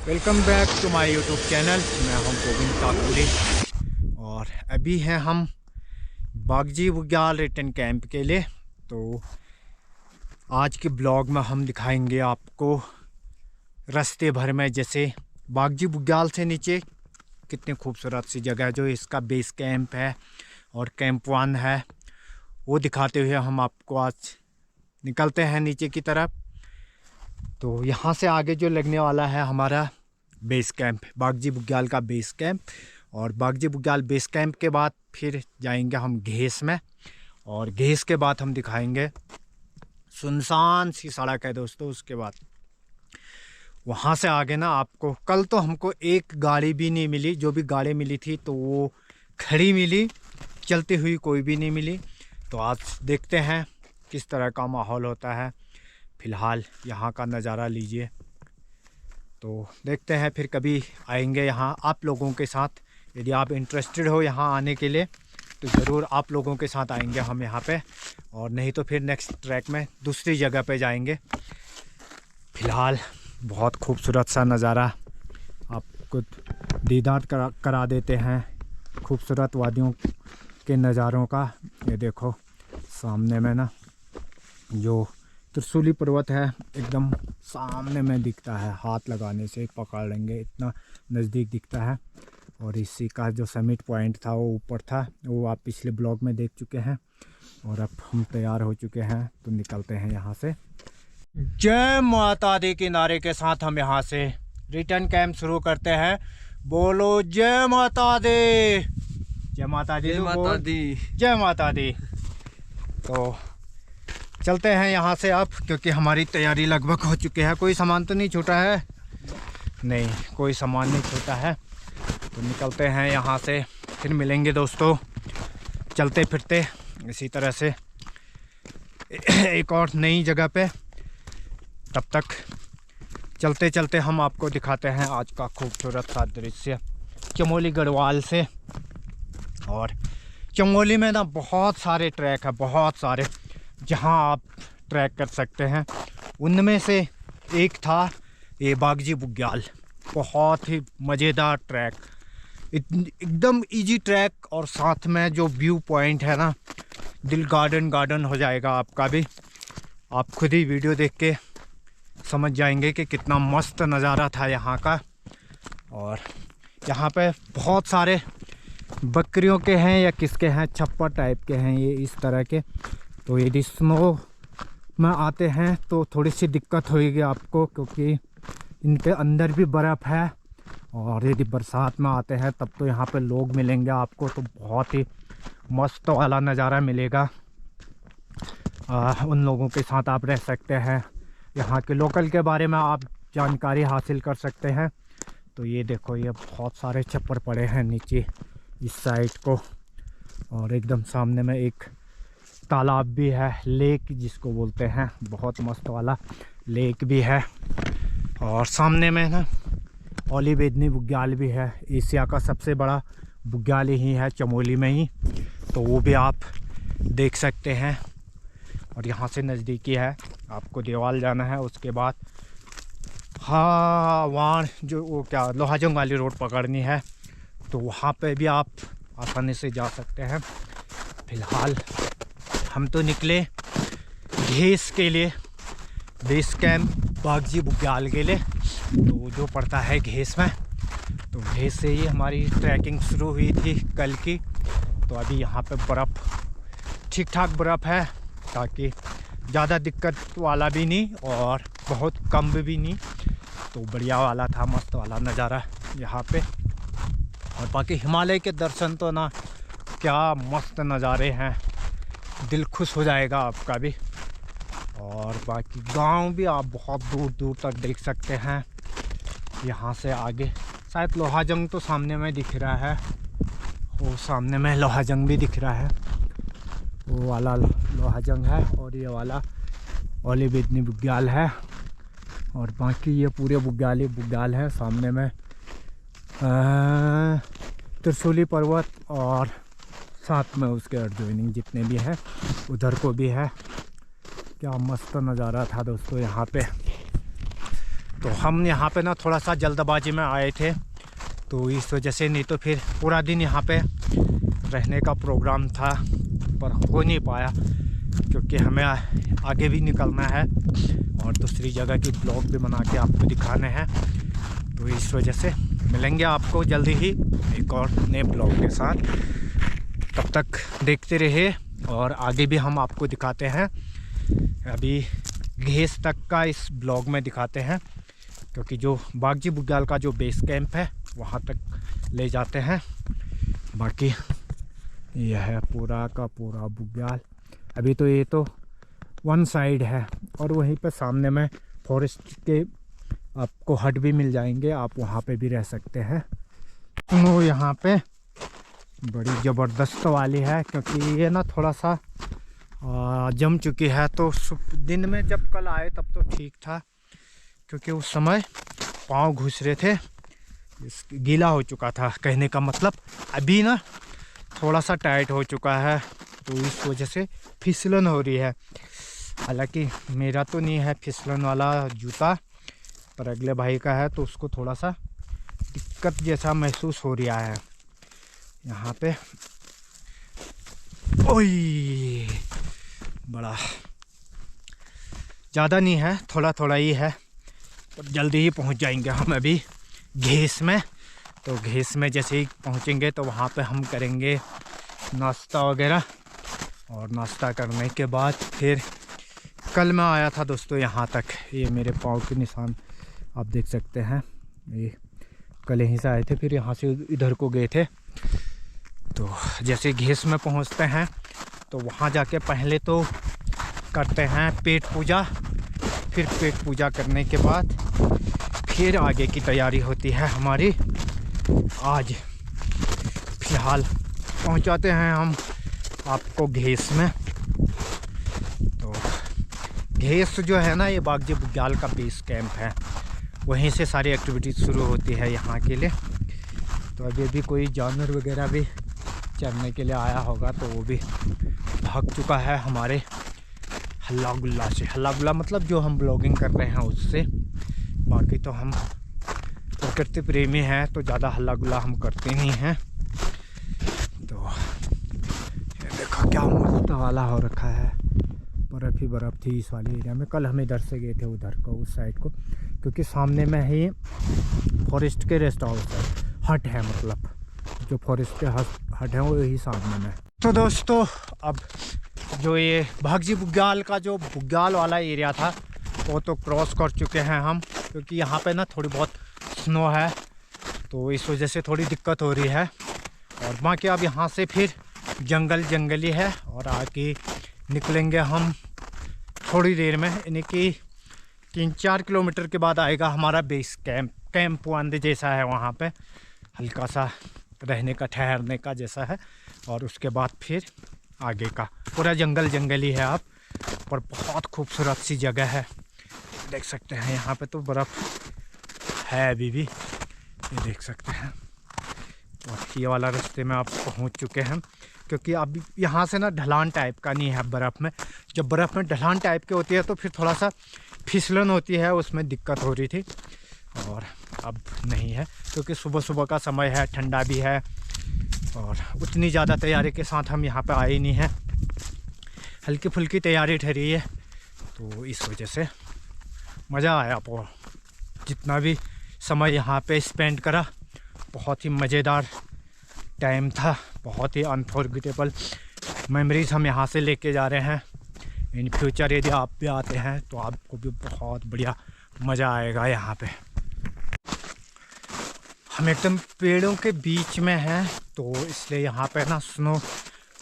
Welcome back to my YouTube channel. मैं हूं गोविंद काकुली और अभी हैं हम बागजी बुग्याल रिटर्न कैंप के लिए। तो आज के ब्लॉग में हम दिखाएंगे आपको रास्ते भर में, जैसे बागजी बुग्याल से नीचे कितनी खूबसूरत सी जगह जो इसका बेस कैंप है और कैंप 1 है, वो दिखाते हुए हम आपको आज निकलते हैं नीचे की तरफ। तो यहाँ से आगे जो लगने वाला है हमारा बेस कैंप, बागजी बुग्याल का बेस कैंप। और बागजी बुग्याल बेस कैंप के बाद फिर जाएंगे हम घेस में, और घेस के बाद हम दिखाएंगे सुनसान सी सड़क है दोस्तों। उसके बाद वहाँ से आगे ना आपको, कल तो हमको एक गाड़ी भी नहीं मिली, जो भी गाड़ी मिली थी तो वो खड़ी मिली, चलती हुई कोई भी नहीं मिली। तो आज देखते हैं किस तरह का माहौल होता है। फ़िलहाल यहाँ का नज़ारा लीजिए। तो देखते हैं, फिर कभी आएंगे यहाँ आप लोगों के साथ। यदि आप इंटरेस्टेड हो यहाँ आने के लिए तो ज़रूर आप लोगों के साथ आएंगे हम यहाँ पे, और नहीं तो फिर नेक्स्ट ट्रैक में दूसरी जगह पे जाएंगे। फ़िलहाल बहुत खूबसूरत सा नज़ारा आपको दीदार करा देते हैं खूबसूरत वादियों के नज़ारों का। ये देखो सामने में ना जो त्रिशूली पर्वत है एकदम सामने में दिखता है, हाथ लगाने से पकड़ लेंगे, इतना नज़दीक दिखता है। और इसी का जो समिट पॉइंट था वो ऊपर था, वो आप पिछले ब्लॉग में देख चुके हैं। और अब हम तैयार हो चुके हैं तो निकलते हैं यहाँ से। जय माता दी के नारे के साथ हम यहाँ से रिटर्न कैंप शुरू करते हैं। बोलो जय माता दी, जय माता दी, जय माता दी, जय माता दी। तो चलते हैं यहाँ से अब, क्योंकि हमारी तैयारी लगभग हो चुकी है। कोई सामान तो नहीं छूटा है? नहीं, कोई सामान नहीं छूटा है। तो निकलते हैं यहाँ से, फिर मिलेंगे दोस्तों चलते फिरते इसी तरह से एक और नई जगह पे। तब तक चलते चलते हम आपको दिखाते हैं आज का खूबसूरत सा दृश्य चमोली गढ़वाल से। और चमोली में ना बहुत सारे ट्रैक है, बहुत सारे, जहां आप ट्रैक कर सकते हैं। उनमें से एक था ये बागजी बुग्याल, बहुत ही मज़ेदार ट्रैक, एकदम इजी ट्रैक। और साथ में जो व्यू पॉइंट है ना, दिल गार्डन गार्डन हो जाएगा आपका भी। आप खुद ही वीडियो देख के समझ जाएंगे कि कितना मस्त नज़ारा था यहाँ का। और यहाँ पे बहुत सारे बकरियों के हैं या किसके हैं, छप्पर टाइप के हैं ये इस तरह के। तो यदि स्नो में आते हैं तो थोड़ी सी दिक्कत होगी आपको, क्योंकि इनके अंदर भी बर्फ़ है। और यदि बरसात में आते हैं तब तो यहाँ पे लोग मिलेंगे आपको, तो बहुत ही मस्त वाला नज़ारा मिलेगा। उन लोगों के साथ आप रह सकते हैं, यहाँ के लोकल के बारे में आप जानकारी हासिल कर सकते हैं। तो ये देखो, ये बहुत सारे छप्पर पड़े हैं नीचे इस साइड को। और एकदम सामने में एक तालाब भी है, लेक जिसको बोलते हैं, बहुत मस्त वाला लेक भी है। और सामने में ना ओली बेदनी बुग्याल भी है, एशिया का सबसे बड़ा बुग्याल ही है चमोली में ही, तो वो भी आप देख सकते हैं। और यहाँ से नज़दीकी है, आपको देवाल जाना है, उसके बाद हाँ वहाँ जो वो क्या लोहाजंग वाली रोड पकड़नी है, तो वहाँ पे भी आप आसानी से जा सकते हैं। फ़िलहाल हम तो निकले घेस के लिए, बेस कैंप बागजी बुग्याल के लिए, तो जो पड़ता है घेस में। तो घेस से ही हमारी ट्रैकिंग शुरू हुई थी कल की। तो अभी यहाँ पे बर्फ़ ठीक ठाक बर्फ़ है, ताकि ज़्यादा दिक्कत वाला भी नहीं और बहुत कम भी नहीं। तो बढ़िया वाला था, मस्त वाला नज़ारा यहाँ पे। और बाकी हिमालय के दर्शन तो ना क्या मस्त नज़ारे हैं, दिल खुश हो जाएगा आपका भी। और बाकी गांव भी आप बहुत दूर दूर तक देख सकते हैं। यहाँ से आगे शायद लोहाजंग तो सामने में दिख रहा है, वो सामने में लोहाजंग भी दिख रहा है, वो वाला लोहाजंग है। और ये वाला ओली बेदनी बुग्याल है। और बाकी ये पूरे बुग्याल ही बुग्याल है। सामने में त्रिशूली पर्वत और साथ में उसके एडजॉइनिंग जितने भी हैं उधर को भी है। क्या मस्त नज़ारा था दोस्तों यहाँ पे। तो हम यहाँ पे ना थोड़ा सा जल्दबाजी में आए थे, तो इस वजह से, नहीं तो फिर पूरा दिन यहाँ पे रहने का प्रोग्राम था, पर हो नहीं पाया क्योंकि हमें आगे भी निकलना है और दूसरी जगह की ब्लॉग भी बना के आपको दिखाने हैं। तो इस वजह से मिलेंगे आपको जल्दी ही एक और नए ब्लॉग के साथ। तब तक देखते रहिए और आगे भी हम आपको दिखाते हैं। अभी घेस तक का इस ब्लॉग में दिखाते हैं, क्योंकि जो बागजी बुग्याल का जो बेस कैंप है वहाँ तक ले जाते हैं। बाकी यह है पूरा का पूरा बुग्याल। अभी तो ये तो वन साइड है और वहीं पे सामने में फॉरेस्ट के आपको हट भी मिल जाएंगे, आप वहाँ पे भी रह सकते हैं। तो यहाँ पे बड़ी ज़बरदस्त वाली है, क्योंकि ये ना थोड़ा सा जम चुकी है। तो दिन में जब कल आए तब तो ठीक था, क्योंकि उस समय पाँव घुस रहे थे, गीला हो चुका था कहने का मतलब। अभी ना थोड़ा सा टाइट हो चुका है, तो इस वजह से फिसलन हो रही है। हालांकि मेरा तो नहीं है फिसलन वाला जूता, पर अगले भाई का है, तो उसको थोड़ा सा दिक्कत जैसा महसूस हो रहा है यहाँ पे। ओए बड़ा ज़्यादा नहीं है, थोड़ा थोड़ा ही है, पर जल्दी ही पहुँच जाएंगे हम अभी घेस में। तो घेस में जैसे ही पहुँचेंगे तो वहाँ पे हम करेंगे नाश्ता वगैरह, और नाश्ता करने के बाद फिर कल मैं आया था दोस्तों यहाँ तक। ये मेरे पाँव के निशान आप देख सकते हैं, ये कल यहीं से आए थे, फिर यहाँ से इधर को गए थे। तो जैसे घेस में पहुँचते हैं तो वहाँ जाके पहले तो करते हैं पेट पूजा, फिर पेट पूजा करने के बाद फिर आगे की तैयारी होती है हमारी। आज फ़िलहाल पहुँचाते हैं हम आपको घेस में। तो घेस जो है ना, ये बागजी बुग्याल का बेस कैंप है, वहीं से सारी एक्टिविटीज़ शुरू होती है यहाँ के लिए। तो अभी कोई जानवर वगैरह भी चरने के लिए आया होगा, तो वो भी भाग चुका है हमारे हल्ला गुल्ला से। हल्ला गुल्ला मतलब जो हम ब्लॉगिंग कर रहे हैं उससे। बाकी तो हम प्रकृति प्रेमी हैं, तो ज़्यादा हल्ला गुल्ला हम करते नहीं हैं। तो ये देखो क्या मस्त वाला हो रखा है, बर्फ़ ही बर्फ़ थी इस वाले एरिया में। कल हम इधर से गए थे उधर को, उस साइड को, क्योंकि सामने में ही फॉरेस्ट के रेस्ट हाउस है, हट है, मतलब जो फॉरेस्ट के हट है वो यही सामने में। तो दोस्तों अब जो ये बागजी बुग्याल का जो बुग्याल वाला एरिया था वो तो क्रॉस कर चुके हैं हम, क्योंकि यहाँ पे ना थोड़ी बहुत स्नो है, तो इस वजह से थोड़ी दिक्कत हो रही है। और बाकी अब यहाँ से फिर जंगली है, और आगे निकलेंगे हम थोड़ी देर में, यानी कि 3-4 किलोमीटर के बाद आएगा हमारा बेस कैंप वांदे जैसा है, वहाँ पे हल्का सा रहने का, ठहरने का जैसा है। और उसके बाद फिर आगे का पूरा जंगली है आप, पर बहुत खूबसूरत सी जगह है, देख सकते हैं। यहाँ पे तो बर्फ़ है अभी भी, ये देख सकते हैं। और ये वाला रास्ते में आप पहुँच चुके हैं, क्योंकि अब यहाँ से ना ढलान टाइप का नहीं है बर्फ़ में। जब बर्फ़ में ढलान टाइप की होती है तो फिर थोड़ा सा फिसलन होती है, उसमें दिक्कत हो रही थी, और अब नहीं है, क्योंकि सुबह सुबह का समय है, ठंडा भी है, और उतनी ज़्यादा तैयारी के साथ हम यहाँ पे आए ही नहीं हैं, हल्की फुल्की तैयारी ठहरी है। तो इस वजह से मज़ा आया, और जितना भी समय यहाँ पे स्पेंड करा बहुत ही मज़ेदार टाइम था, बहुत ही अनफॉरगेटेबल मेमोरीज हम यहाँ से लेके जा रहे हैं। इन फ्यूचर यदि आप भी आते हैं तो आपको भी बहुत बढ़िया मज़ा आएगा यहाँ पे। हम एकदम पेड़ों के बीच में हैं, तो इसलिए यहाँ पे ना स्नो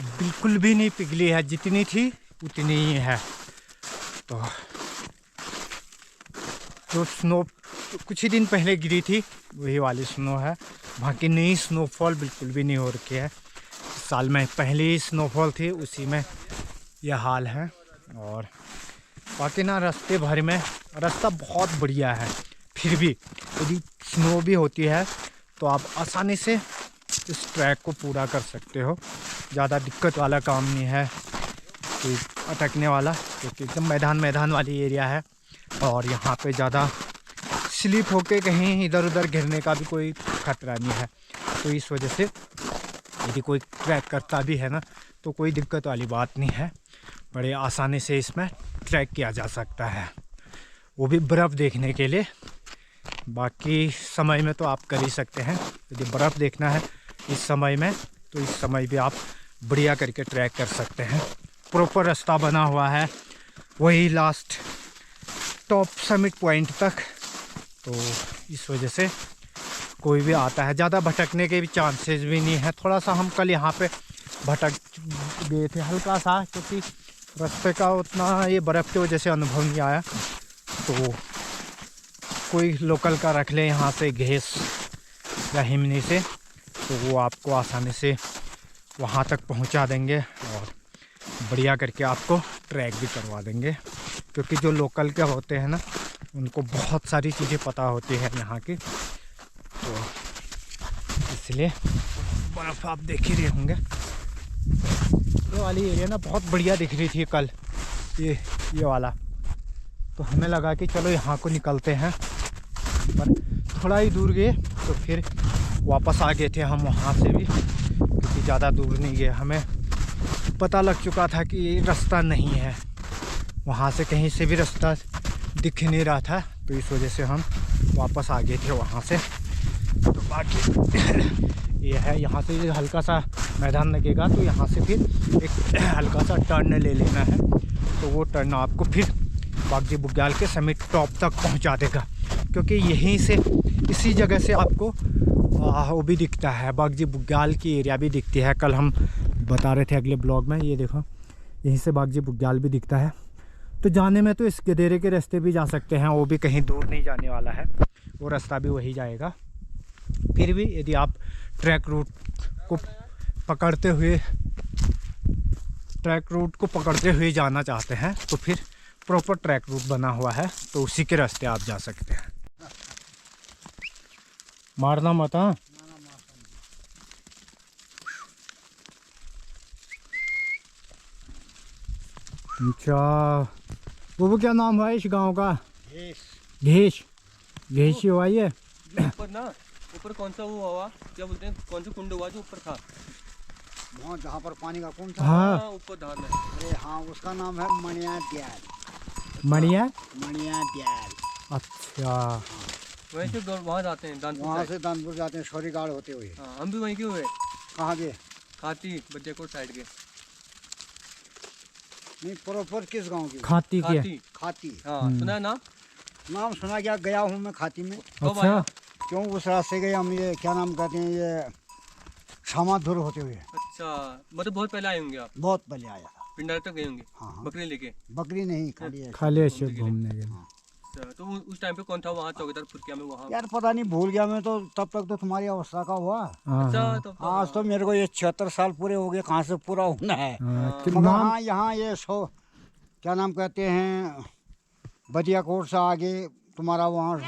बिल्कुल भी नहीं पिघली है, जितनी थी उतनी ही है। तो जो स्नो कुछ ही दिन पहले गिरी थी वही वाली स्नो है, बाकी नई स्नोफॉल बिल्कुल भी नहीं हो रखी है। इस साल में पहली स्नोफॉल थी, उसी में यह हाल है। और बाकी ना रास्ते भर में रास्ता बहुत बढ़िया है, फिर भी यदि स्नो भी होती है तो आप आसानी से इस ट्रैक को पूरा कर सकते हो, ज़्यादा दिक्कत वाला काम नहीं है कि अटकने वाला, क्योंकि एकदम मैदान वाली एरिया है। और यहाँ पे ज़्यादा स्लिप होके कहीं इधर उधर गिरने का भी कोई खतरा नहीं है। तो इस वजह से यदि कोई ट्रैक करता भी है ना तो कोई दिक्कत वाली बात नहीं है, बड़े आसानी से इसमें ट्रैक किया जा सकता है, वो भी बर्फ़ देखने के लिए। बाकी समय में तो आप कर ही सकते हैं, यदि बर्फ़ देखना है इस समय में तो इस समय भी आप बढ़िया करके ट्रैक कर सकते हैं। प्रॉपर रास्ता बना हुआ है वही लास्ट टॉप समिट पॉइंट तक, तो इस वजह से कोई भी आता है ज़्यादा भटकने के भी चांसेस भी नहीं है। थोड़ा सा हम कल यहाँ पे भटक गए थे हल्का सा, क्योंकि रास्ते का उतना ये बर्फ़ की वजह से अनुभव नहीं आया। तो कोई लोकल का रख ले यहाँ से घेस या हिमनी से, तो वो आपको आसानी से वहाँ तक पहुँचा देंगे और बढ़िया करके आपको ट्रैक भी करवा देंगे। क्योंकि जो लोकल के होते हैं ना उनको बहुत सारी चीज़ें पता होती है यहाँ की, तो इसलिए बर्फ़ आप देख ही रहे होंगे। ये वाली एरिया ना बहुत बढ़िया दिख रही थी कल, ये वाला, तो हमें लगा कि चलो यहाँ को निकलते हैं, पर थोड़ा ही दूर गए तो फिर वापस आ गए थे हम वहाँ से भी, क्योंकि ज़्यादा दूर नहीं गए। हमें पता लग चुका था कि ये रास्ता नहीं है, वहाँ से कहीं से भी रास्ता दिख नहीं रहा था, तो इस वजह से हम वापस आ गए थे वहाँ से। तो बाकी ये है, यहाँ से हल्का सा मैदान लगेगा तो यहाँ से फिर एक हल्का सा टर्न ले लेना है, तो वो टर्न आपको फिर बागजी बुग्याल के समिट टॉप तक पहुँचा देगा। क्योंकि यहीं से इसी जगह से आपको वो भी दिखता है, बागजी बुग्याल की एरिया भी दिखती है। कल हम बता रहे थे अगले ब्लॉग में, ये देखो यहीं से बागजी बुग्याल भी दिखता है। तो जाने में तो इस गदेरे के रास्ते भी जा सकते हैं, वो भी कहीं दूर नहीं जाने वाला है, वो रास्ता भी वही जाएगा। फिर भी यदि आप ट्रैक रूट को पकड़ते हुए जाना चाहते हैं तो फिर प्रॉपर ट्रैक रूट बना हुआ है, तो उसी के रास्ते आप जा सकते हैं। मारना मत। हाँ अच्छा, वो क्या नाम है इस गांव का? घेश हुआ ये ऊपर ना, ऊपर कौन सा वो हुआ, क्या बोलते हैं, कौन सा कुंड हुआ जो ऊपर था, वहाँ जहाँ पर पानी का कुंड था। हाँ ऊपर धार में। अरे हाँ, उसका नाम है मणिया दयाल। मणिया दयाल। अच्छा, वहीं से वहाँ जाते हैं दानपुर, वहाँ से दानपुर जाते हैं शौरीगाड़ होते हुए। हाँ, हम भी वहीं के हुए। कहाँ गए? खाती बज्जेकोट साइड के। नहीं, प्रॉपर किस गांव की? खाती के। खाती। हाँ, सुना है नाम सुना क्या, गया हूँ मैं खाती में। अच्छा, क्यों उस रास्ते गए हम, ये क्या नाम कहते हैं, ये क्षमाधुर होते हुए। अच्छा, मतलब बहुत पहले आए होंगे आप? बहुत पहले आया था। पिंडार तक गए होंगे? हाँ। बकरी लेके? बकरी नहीं, खाली ऐसे घूमने के। अच्छा, तो उस टाइम पे कौन था वहाँ चौकीदार फुरकिया में वहाँ? यार पता नहीं, भूल गया मैं तो, तब तक तो तुम्हारी अवस्था का हुआ। अच्छा, तो आज तो मेरे को ये 76 साल पूरे हो गए, कहाँ से पूरा होना है। नाम हाँ, यहाँ ये क्या नाम कहते हैं, बदियाकोट से आगे तुम्हारा वहाँ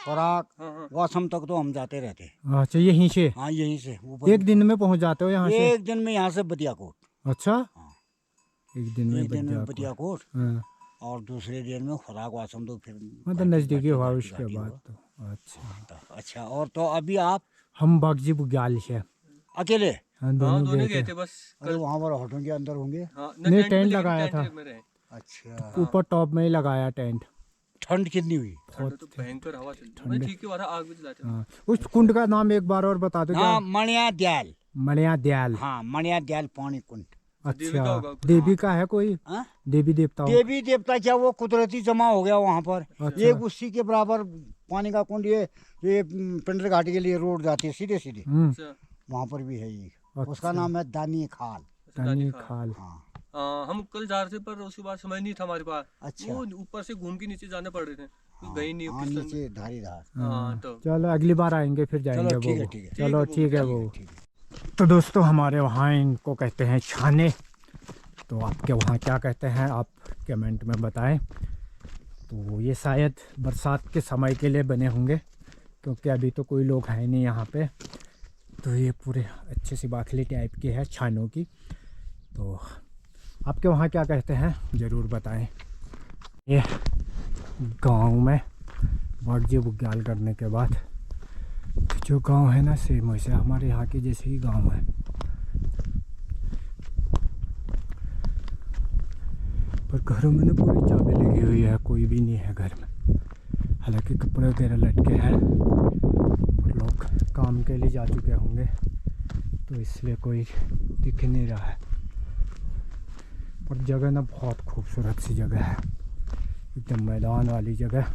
खुराक, वासम तक तो हम जाते रहते। अच्छा, यहीं से? हाँ, यहीं से एक दिन में पहुँच जाते हो यहाँ से? एक दिन में यहाँ से बदियाकोट। अच्छा, हाँ। एक दिन में बदियाकोट हाँ। और दूसरे दिन में खुराक वासम, तो फिर मतलब नज़दीकी हुआ उसके बाद तो। अच्छा अच्छा, और तो अभी आप? हम बागजी बुग्याल से अकेले? हाँ, दोनों गए थे बस। अरे वहाँ पर होटल के अंदर होंगे। नहीं, टेंट लगाया था अच्छा, ऊपर टॉप में ही लगाया टेंट। ठंड कितनी हुई? तो भयंकर हवा चलती है, ठीक है, आग भी जलाते हैं। उस कुंड का नाम एक बार और बता दो। हाँ, मणिया दयाल। मणिया दयाल। हाँ, मणिया दयाल पानी कुंड। अच्छा, देवी का है कोई? देवी देवता? देवी देवता क्या, वो कुदरती जमा हो गया वहाँ पर। अच्छा। ये उसी के बराबर पानी का कुंड, ये पिंडर घाटी के लिए रोड जाती है सीधे सीधे, वहाँ पर भी है ये। अच्छा। उसका नाम है दानी खाल। दानी खाल। हाँ, हम कल जा रहे थे पर उसके बाद समय नहीं था हमारे पास। अच्छा। वो ऊपर से घूम के नीचे जाने पड़ रहे थे, गई नहीं। हाँ, नीचे धारीधार। हाँ, तो चलो अगली बार आएंगे फिर जाएंगे। चलो, वो ठीक है। चलो ठीक है वो। तो दोस्तों हमारे वहाँ इनको कहते हैं छाने, तो आपके वहाँ क्या कहते हैं आप कमेंट में बताएं। तो ये शायद बरसात के समय के लिए बने होंगे, क्योंकि अभी तो कोई लोग हैं नहीं यहाँ पे। तो ये पूरे अच्छे सी बाखली टाइप की है छानों की। तो आपके वहाँ क्या कहते हैं ज़रूर बताएं। ये गांव में बागजी बुग्याल करने के बाद जो गांव है ना सेम वैसे हमारे यहाँ के जैसे ही गांव है। पर घरों में ना पूरी चाबी लगी हुई है, कोई भी नहीं है घर में। हालांकि कपड़े वगैरह लटके हैं और लोग काम के लिए जा चुके होंगे तो इसलिए कोई दिख नहीं रहा है। पर जगह ना बहुत खूबसूरत सी जगह है, एकदम मैदान वाली जगह,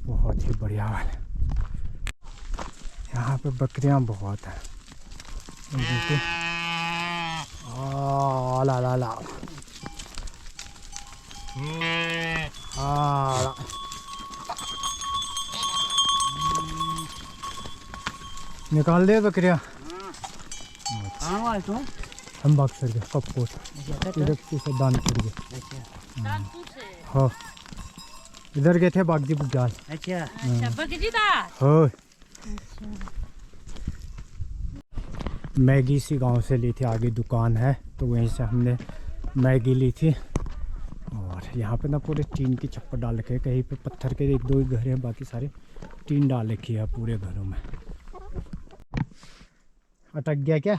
बहुत ही बढ़िया वाली। यहाँ पे बकरियाँ बहुत हैं। देखिए ला ला ला निकाल दे बकरियाँ। हम बाग सर गए कपकोट से दान कर गए। हाँ इधर गए थे बागजी बुग्याल। अच्छा हो मैगी सी गांव से ली थी, आगे दुकान है तो वहीं से हमने मैगी ली थी। और यहाँ पे ना पूरे टीन की छप्पर डाल रखे, कहीं पे पत्थर के एक दो ही घर हैं, बाकी सारे टीन डाल रखी है पूरे घरों में। अटक गया क्या?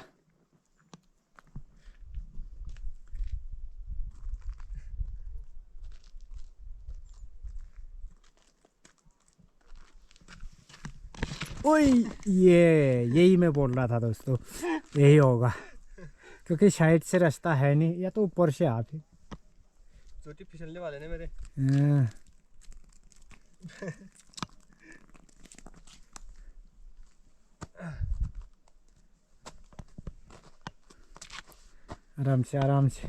ओए यही मैं बोल रहा था दोस्तों, यही होगा क्योंकि साइड से रास्ता है नहीं, या तो ऊपर से आप ही छोटी फिसलने वाले ने मेरे। आराम से आराम से।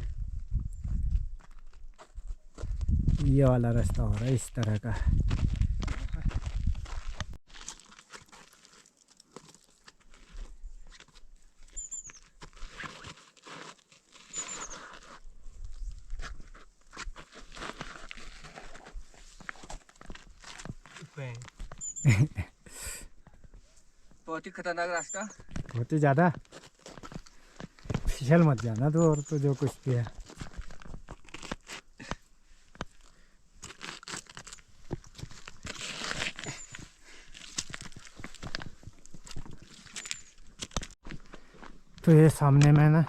ये वाला रास्ता हो रहा है इस तरह का। बहुत ही खतरनाक रास्ता। बहुत ही ज़्यादा फिसल मत जाना तो, और तो जो कुछ भी है। तो ये सामने में ना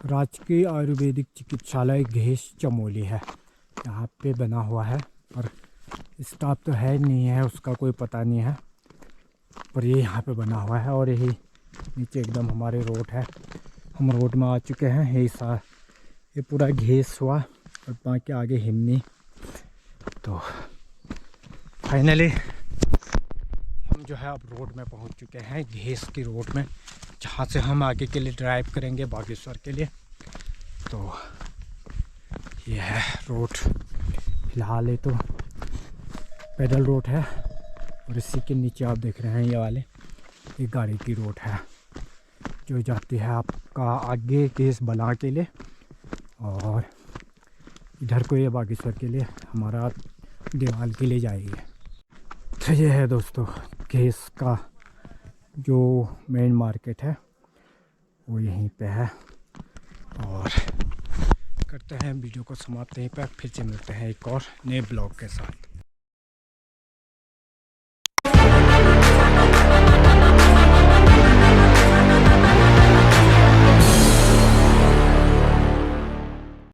राजकीय आयुर्वेदिक चिकित्सालय घेस चमोली है, यहाँ पे बना हुआ है। और स्टाफ तो है नहीं है, उसका कोई पता नहीं है, पर ये यहाँ पे बना हुआ है। और यही नीचे एकदम हमारे रोड है, हम रोड में आ चुके हैं। यही ये पूरा घेस हुआ और बाकी आगे हिमनी। तो फाइनली हम जो है अब रोड में पहुँच चुके हैं, घेस की रोड में, जहाँ से हम आगे के लिए ड्राइव करेंगे बागेश्वर के लिए। तो ये है रोड, फिलहाल ये तो पैदल रोड है और इसी के नीचे आप देख रहे हैं ये वाले, ये गाड़ी की रोड है जो जाती है आपका आगे केस बला के लिए, और इधर को ये बागेश्वर के लिए, हमारा देवाल के लिए जाएगी। तो ये है दोस्तों केस का जो मेन मार्केट है वो यहीं पे है। और करते हैं वीडियो को समाप्त यहीं पर, फिर से मिलते हैं एक और नए ब्लॉग के साथ।